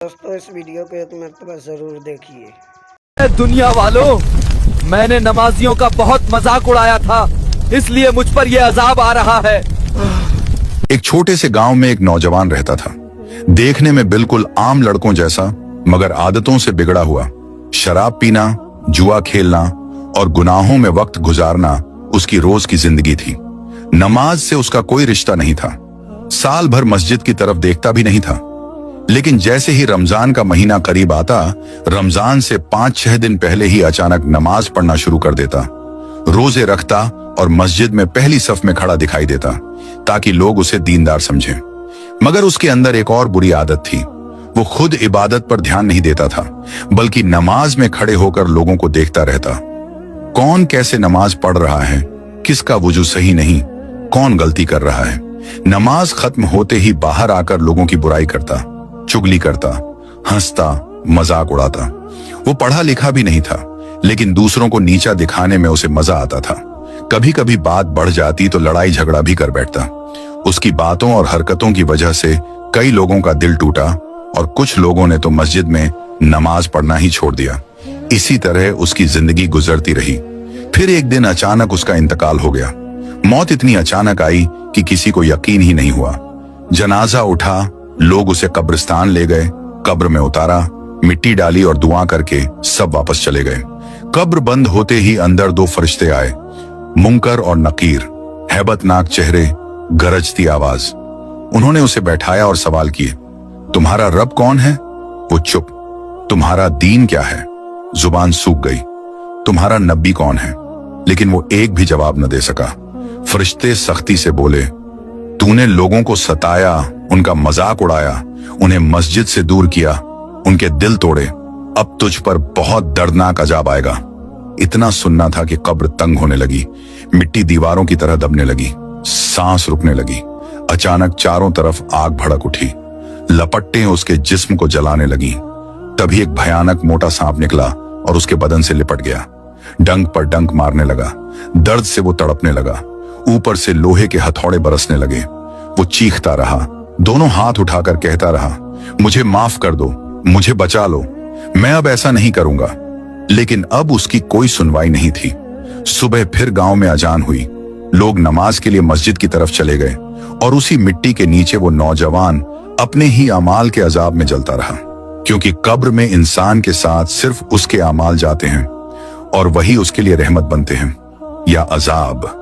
दोस्तों इस वीडियो को एक मरतबा जरूर देखिए। दुनिया वालों, मैंने नमाजियों का बहुत मजाक उड़ाया था, इसलिए मुझ पर यह अजाब आ रहा है। एक छोटे से गांव में एक नौजवान रहता था। देखने में बिल्कुल आम लड़कों जैसा, मगर आदतों से बिगड़ा हुआ। शराब पीना, जुआ खेलना और गुनाहों में वक्त गुजारना उसकी रोज की जिंदगी थी। नमाज से उसका कोई रिश्ता नहीं था। साल भर मस्जिद की तरफ देखता भी नहीं था। लेकिन जैसे ही रमजान का महीना करीब आता, रमजान से 5-6 दिन पहले ही अचानक नमाज पढ़ना शुरू कर देता। रोजे रखता और मस्जिद में पहली सफ में खड़ा दिखाई देता ताकि लोग उसे दीनदार समझें। मगर उसके अंदर एक और बुरी आदत थी। वो खुद इबादत पर ध्यान नहीं देता था, बल्कि नमाज में खड़े होकर लोगों को देखता रहता। कौन कैसे नमाज पढ़ रहा है, किसका वुजू सही नहीं, कौन गलती कर रहा है। नमाज खत्म होते ही बाहर आकर लोगों की बुराई करता, चुगली करता, हंसता, मजाक उड़ाता। वो पढ़ा लिखा भी नहीं था, लेकिन दूसरों को नीचा दिखाने में उसे मजा आता था। कभी कभी बात बढ़ जाती तो लड़ाई झगड़ा भी कर बैठता। उसकी बातों और हरकतों की वजह से कई लोगों का दिल टूटा और कुछ लोगों ने तो मस्जिद में नमाज पढ़ना ही छोड़ दिया। इसी तरह उसकी जिंदगी गुजरती रही। फिर एक दिन अचानक उसका इंतकाल हो गया। मौत इतनी अचानक आई कि किसी को यकीन ही नहीं हुआ। जनाजा उठा, लोग उसे कब्रिस्तान ले गए, कब्र में उतारा, मिट्टी डाली और दुआ करके सब वापस चले गए। कब्र बंद होते ही अंदर 2 फरिश्ते आए, मुनकर और नकीर, हैबतनाक चेहरे, गरजती आवाज। उन्होंने उसे बैठाया और सवाल किए, तुम्हारा रब कौन है? वो चुप। तुम्हारा दीन क्या है? जुबान सूख गई। तुम्हारा नबी कौन है? लेकिन वो एक भी जवाब न दे सका। फरिश्ते सख्ती से बोले, तूने लोगों को सताया, उनका मजाक उड़ाया, उन्हें मस्जिद से दूर किया, उनके दिल तोड़े। अब तुझ पर बहुत दर्दनाक अजाब आएगा। इतना सुनना था कि कब्र तंग होने लगी, मिट्टी दीवारों की तरह दबने लगी, सांस रुकने लगी। अचानक चारों तरफ आग भड़क उठी, लपटें उसके जिस्म को जलाने लगी। तभी एक भयानक मोटा सांप निकला और उसके बदन से लिपट गया। डंक पर डंक मारने लगा। दर्द से वो तड़पने लगा। ऊपर से लोहे के हथौड़े बरसने लगे। वो चीखता रहा, दोनों हाथ उठाकर कहता रहा, मुझे माफ कर दो, मुझे बचा लो, मैं अब ऐसा नहीं करूंगा। लेकिन अब उसकी कोई सुनवाई नहीं थी। सुबह फिर गांव में अजान हुई। लोग नमाज के लिए मस्जिद की तरफ चले गए और उसी मिट्टी के नीचे वो नौजवान अपने ही अमाल के अजाब में जलता रहा। क्योंकि कब्र में इंसान के साथ सिर्फ उसके अमाल जाते हैं और वही उसके लिए रहमत बनते हैं या अजाब।